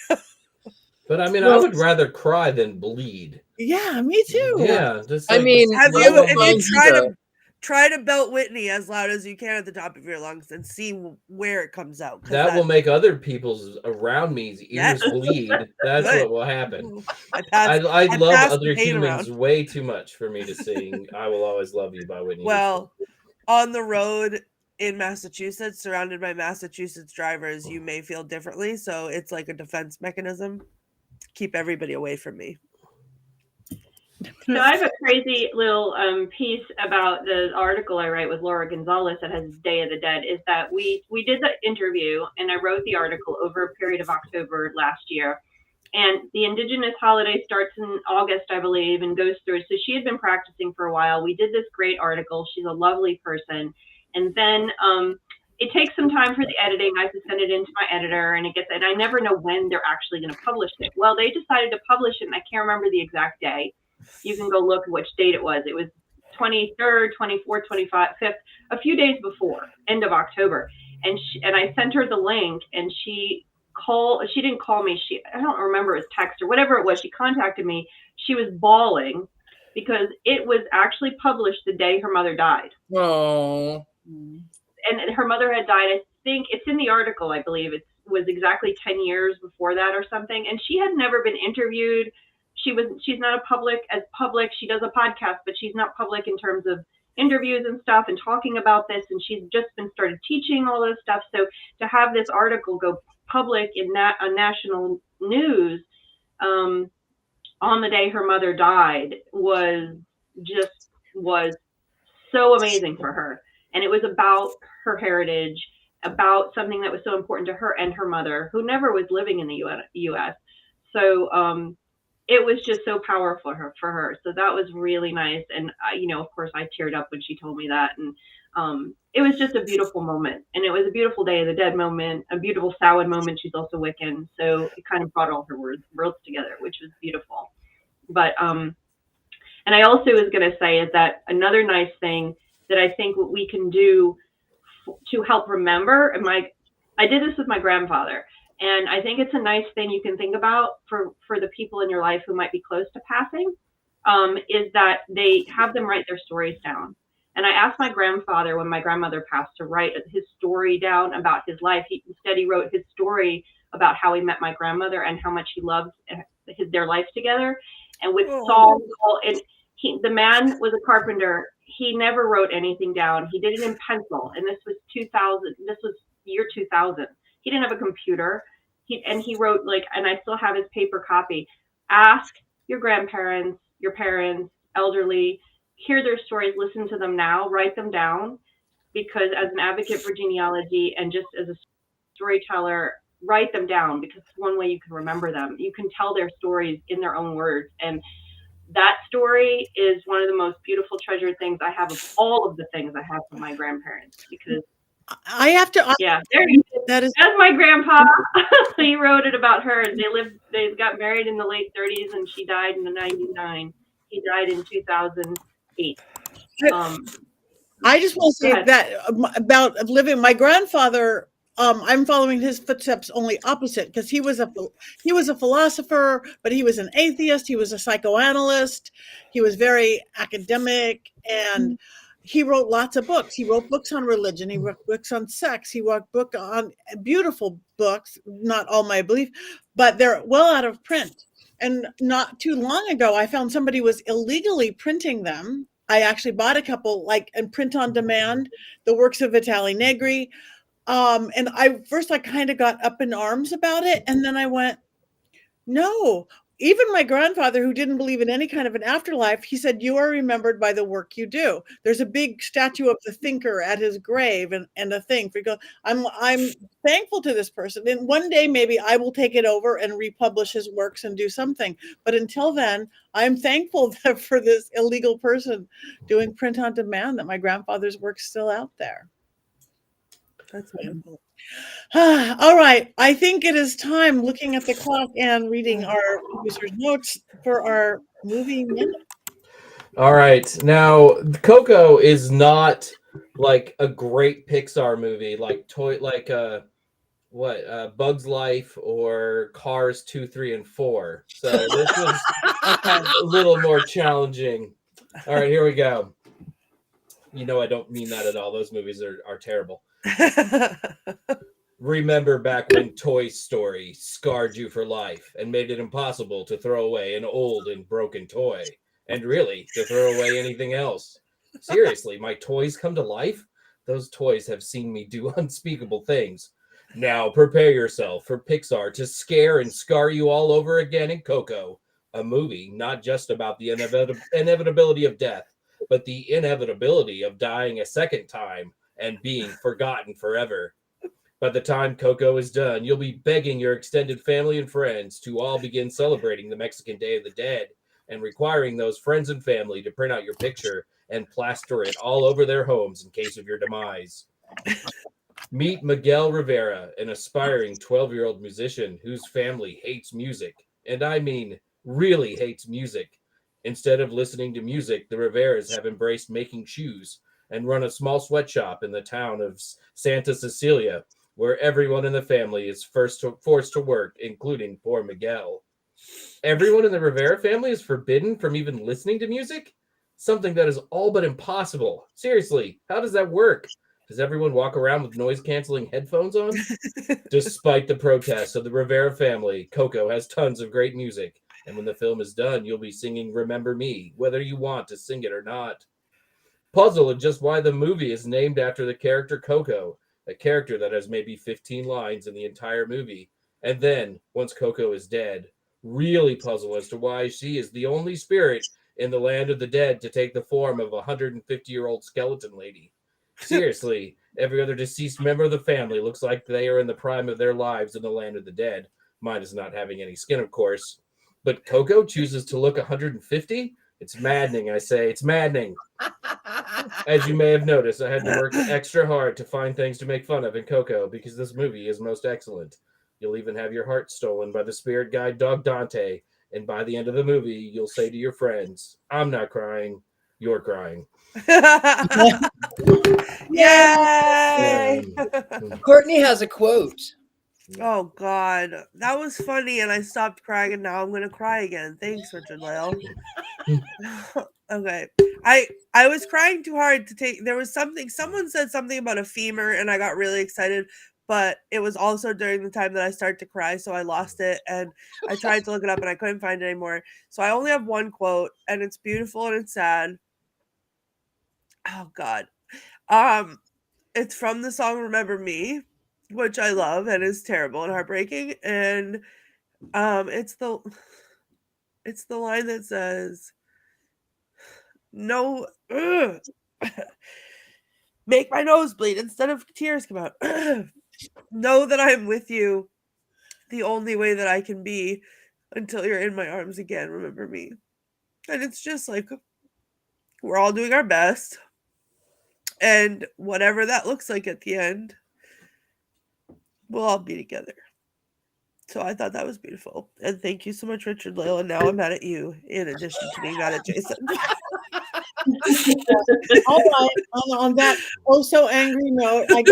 But I mean, I would rather cry than bleed. Yeah, me too. Yeah, I mean, have you try to belt Whitney as loud as you can at the top of your lungs and see where it comes out. That will make other people's around me's ears bleed. That's what will happen. I love other humans way too much for me to sing "I Will Always Love You" by Whitney. Well, on the road in Massachusetts, surrounded by Massachusetts drivers, you may feel differently. So it's like a defense mechanism. Keep everybody away from me. So I have a crazy little piece about the article I write with Laura Gonzalez that has Day of the Dead, is that we did the interview and I wrote the article over a period of October last year. And the Indigenous holiday starts in August, I believe, and goes through. So she had been practicing for a while. We did this great article. She's a lovely person. And then it takes some time for the editing. I have to send it into my editor, and I never know when they're actually going to publish it. Well, they decided to publish it, and I can't remember the exact day. You can go look at which date it was. It was 23rd, 24th, 25th, a few days before, end of October. And I sent her the link, and she didn't call me. I don't remember, it was text or whatever it was. She contacted me. She was bawling because it was actually published the day her mother died. Oh. And her mother had died, I think it's in the article, I believe it was exactly 10 years before that or something. And she had never been interviewed. She's not a public. She does a podcast, but she's not public in terms of interviews and stuff and talking about this. And she's just been started teaching all this stuff. So to have this article go public on national news, on the day her mother died was so amazing for her. And it was about her heritage, about something that was so important to her and her mother, who never was living in the U.S. So it was just so powerful for her. So that was really nice. And, of course, I teared up when she told me that. And it was just a beautiful moment. And it was a beautiful Day of the Dead moment, a beautiful Samhain moment. She's also Wiccan. So it kind of brought all her worlds together, which was beautiful. But, and I also was going to say is that another nice thing that I think what we can do to help remember, and I did this with my grandfather, and I think it's a nice thing you can think about for the people in your life who might be close to passing, is that they have them write their stories down. And I asked my grandfather when my grandmother passed to write his story down about his life. He wrote his story about how he met my grandmother and how much he loved their life together, and with songs. And the man was a carpenter. He never wrote anything down. He did it in pencil. And this was 2000. This was year 2000. He didn't have a computer. He wrote and I still have his paper copy. Ask your grandparents, your parents, elderly, hear their stories, listen to them now, write them down, because as an advocate for genealogy and just as a storyteller, write them down, because it's one way you can remember them. You can tell their stories in their own words. And that story is one of the most beautiful treasured things I have of all of the things I have from my grandparents, because I have to. Yeah, there you go. That's my grandpa. He wrote it about her. They got married in the late 30s, and she died in the 99. He died in 2008. I just want to say that about living. My grandfather. I'm following his footsteps, only opposite, because he was a philosopher, but he was an atheist. He was a psychoanalyst. He was very academic, and he wrote lots of books. He wrote books on religion. He wrote books on sex. He wrote books on beautiful books, not all my belief, but they're well out of print. And not too long ago, I found somebody was illegally printing them. I actually bought a couple, and print on demand, the works of Patti Negri. And I kind of got up in arms about it. And then I went, no, even my grandfather, who didn't believe in any kind of an afterlife, he said, you are remembered by the work you do. There's a big statue of the thinker at his grave and a thing. Because I'm thankful to this person. And one day, maybe I will take it over and republish his works and do something. But until then, I'm thankful for this illegal person doing print on demand, that my grandfather's work's still out there. That's wonderful. All right. I think it is time, looking at the clock and reading our producer's notes, for our movie minute. All right. Now, Coco is not like a great Pixar movie, Bug's Life or Cars 2, 3, and 4. So this was a little more challenging. All right, here we go. I don't mean that at all. Those movies are terrible. Remember back when Toy Story scarred you for life and made it impossible to throw away an old and broken toy, and really to throw away anything else. Seriously, my toys come to life? Those toys have seen me do unspeakable things. Now prepare yourself for Pixar to scare and scar you all over again in Coco, a movie not just about the inevitability of death, but the inevitability of dying a second time and being forgotten forever. By the time Coco is done, you'll be begging your extended family and friends to all begin celebrating the Mexican Day of the Dead, and requiring those friends and family to print out your picture and plaster it all over their homes in case of your demise. Meet Miguel Rivera, an aspiring 12-year-old musician whose family hates music, and I mean really hates music. Instead of listening to music, the Riveras have embraced making shoes and run a small sweatshop in the town of Santa Cecilia, where everyone in the family is forced to work, including poor Miguel. Everyone in the Rivera family is forbidden from even listening to music? Something that is all but impossible. Seriously, how does that work? Does everyone walk around with noise-canceling headphones on? Despite the protests of the Rivera family, Coco has tons of great music, and when the film is done, you'll be singing Remember Me, whether you want to sing it or not. Puzzle at just why the movie is named after the character Coco, a character that has maybe 15 lines in the entire movie. And then, once Coco is dead, really puzzled as to why she is the only spirit in the land of the dead to take the form of a 150-year-old skeleton lady. Seriously, every other deceased member of the family looks like they are in the prime of their lives in the land of the dead. Mine is not having any skin, of course. But Coco chooses to look 150? It's maddening, I say. It's maddening. As you may have noticed, I had to work extra hard to find things to make fun of in Coco because this movie is most excellent. You'll even have your heart stolen by the spirit guide dog Dante, and by the end of the movie, you'll say to your friends, I'm not crying, you're crying. Yay! Courtney has a quote. Oh God, that was funny, and I stopped crying, and now I'm gonna cry again. Thanks, Richard-Lael. Okay, I was crying too hard to take. There was something. Someone said something about a femur, and I got really excited. But it was also during the time that I started to cry, so I lost it, and I tried to look it up, and I couldn't find it anymore. So I only have one quote, and it's beautiful and it's sad. Oh God, it's from the song "Remember Me," which I love and is terrible and heartbreaking, and it's the line that says, "No, make my nose bleed instead of tears come out." Know that I'm with you the only way that I can be until you're in my arms again. Remember me. And it's just like we're all doing our best. And whatever that looks like at the end, we'll all be together. So I thought that was beautiful. And thank you so much, Richard-Lael. And now I'm mad at you, in addition to being mad at Jason. All right. On that so angry note, I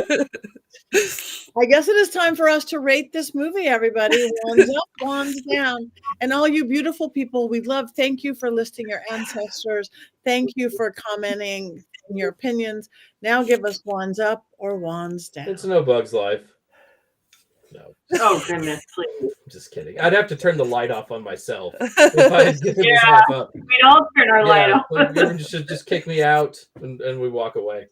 guess it is time for us to rate this movie, everybody. Wands up, wands down. And all you beautiful people we love, thank you for listing your ancestors. Thank you for commenting your opinions. Now give us wands up or wands down. It's no Bug's Life. No. Oh, goodness, please. Just kidding. I'd have to turn the light off on myself if I had given this half up. We'd all turn our light off. You should just kick me out and we walk away.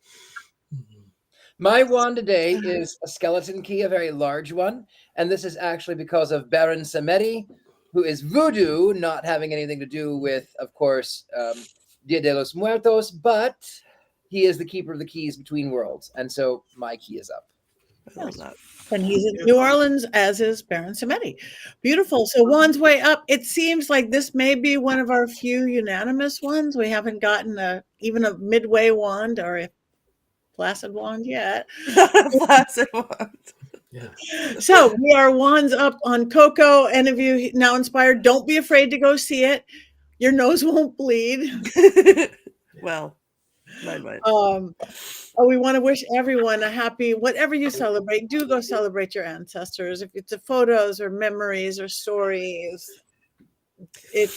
My wand today is a skeleton key, a very large one. And this is actually because of Baron Samedi, who is voodoo, not having anything to do with, of course, Dia de los Muertos, but he is the keeper of the keys between worlds. And so my key is up. And he's in New Orleans, as is Baron Samedi. Beautiful. So wands way up. It seems like this may be one of our few unanimous ones. We haven't gotten even a midway wand or a placid wand yet. Placid wand. Yeah. So we are wands up on Coco. Any of you now inspired, don't be afraid to go see it. Your nose won't bleed. Well, mine might. We want to wish everyone a happy, whatever you celebrate, do go celebrate your ancestors. If it's photos or memories or stories, it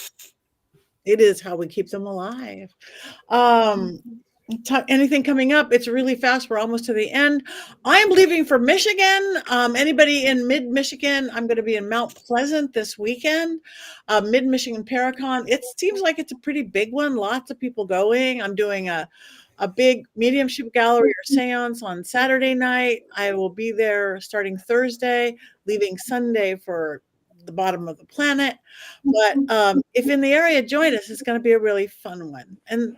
is how we keep them alive. Anything coming up? It's really fast. We're almost to the end. I am leaving for Michigan. Anybody in mid-Michigan? I'm going to be in Mount Pleasant this weekend. Mid-Michigan Paracon. It seems like it's a pretty big one. Lots of people going. I'm doing a big mediumship gallery or seance on Saturday night. I will be there starting Thursday, leaving Sunday for the bottom of the planet. But if in the area, join us. It's going to be a really fun one. And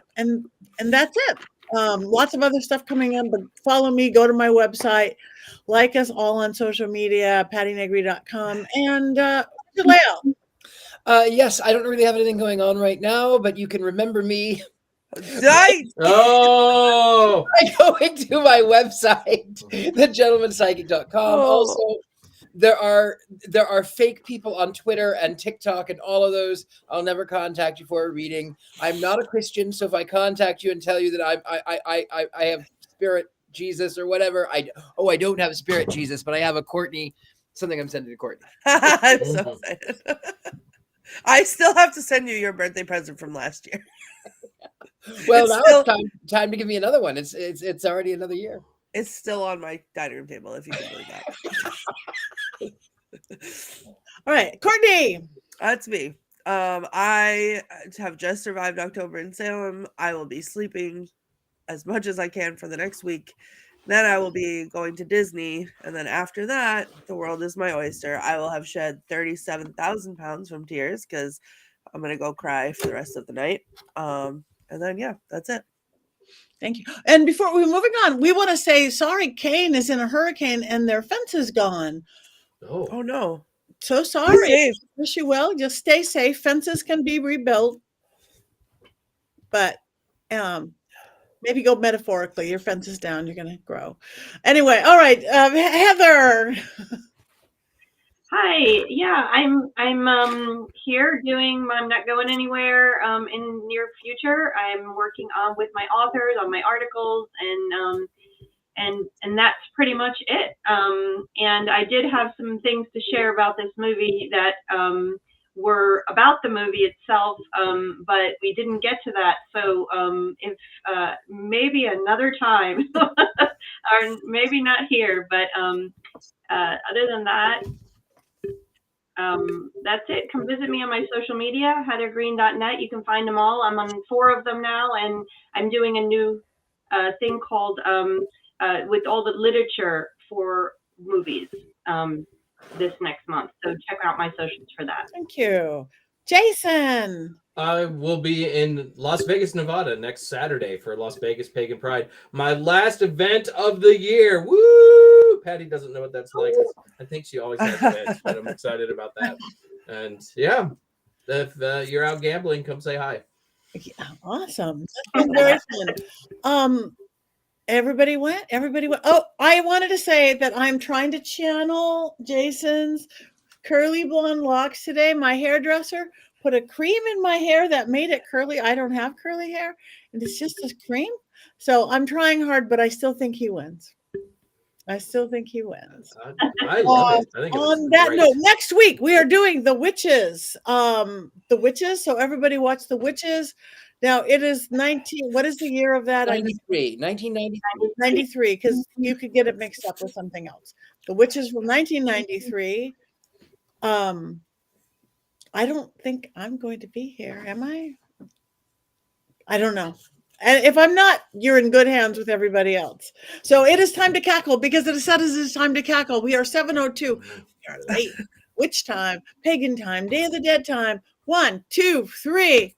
that's it. Lots of other stuff coming in, but follow me, go to my website, like us all on social media, pattinegri.com, and Lael. Yes, I don't really have anything going on right now, but you can remember me Oh, by going to my website, thegentlemanpsychic.com. Also, there are fake people on Twitter and TikTok and all of those. I'll never contact you for a reading. I'm not a Christian, so if I contact you and tell you that I have spirit Jesus or whatever, I don't have a spirit Jesus, but I have a Courtney, something I'm sending to Courtney. I'm so excited. I still have to send you your birthday present from last year. Well, now it's time to give me another one. It's already another year. It's still on my dining room table, if you can believe that. All right, Courtney. That's me. I have just survived October in Salem. I will be sleeping as much as I can for the next week. Then I will be going to Disney, and then after that, the world is my oyster. I will have shed 37,000 pounds from tears because I'm gonna go cry for the rest of the night. And then yeah, that's it. Thank you. And before we're moving on, we want to say sorry. Kane is in a hurricane and their fence is gone. Oh no! So Be sorry. safe. Wish you well. Just stay safe. Fences can be rebuilt, but maybe go metaphorically. Your fence is down. You're going to grow. Anyway, all right, Heather. Hi. Yeah, I'm here doing. I'm not going anywhere in near future. I'm working on with my authors on my articles, and that's pretty much it. And I did have some things to share about this movie that were about the movie itself, but we didn't get to that. So if maybe another time, or maybe not here, but other than that. That's it. Come visit me on my social media, heathergreene.net. You can find them all. I'm on 4 of them now, and I'm doing a new thing called with all the literature for movies this next month. So check out my socials for that. Thank you. Jason. I will be in Las Vegas, Nevada next Saturday for Las Vegas Pagan Pride. My last event of the year. Woo! Patty doesn't know what that's like. I think she always has events, but I'm excited about that. And yeah, if you're out gambling, come say hi. Yeah, awesome. That's been very fun. Everybody went. Oh, I wanted to say that I'm trying to channel Jason's curly blonde locks today. My hairdresser put a cream in my hair that made it curly. I don't have curly hair, and it's just a cream. So I'm trying hard, but I still think he wins. I love it. I think on that note, next week we are doing The Witches. The Witches. So everybody watch The Witches. Now it is 19. What is the year of that? 1993, because you could get it mixed up with something else. The Witches from 1993. I don't think I'm going to be here. Am I? I don't know. And if I'm not, you're in good hands with everybody else. So it is time to cackle because it is time to cackle. We are 7:02. We are late. Witch time, pagan time, Day of the Dead time. 1, 2, 3.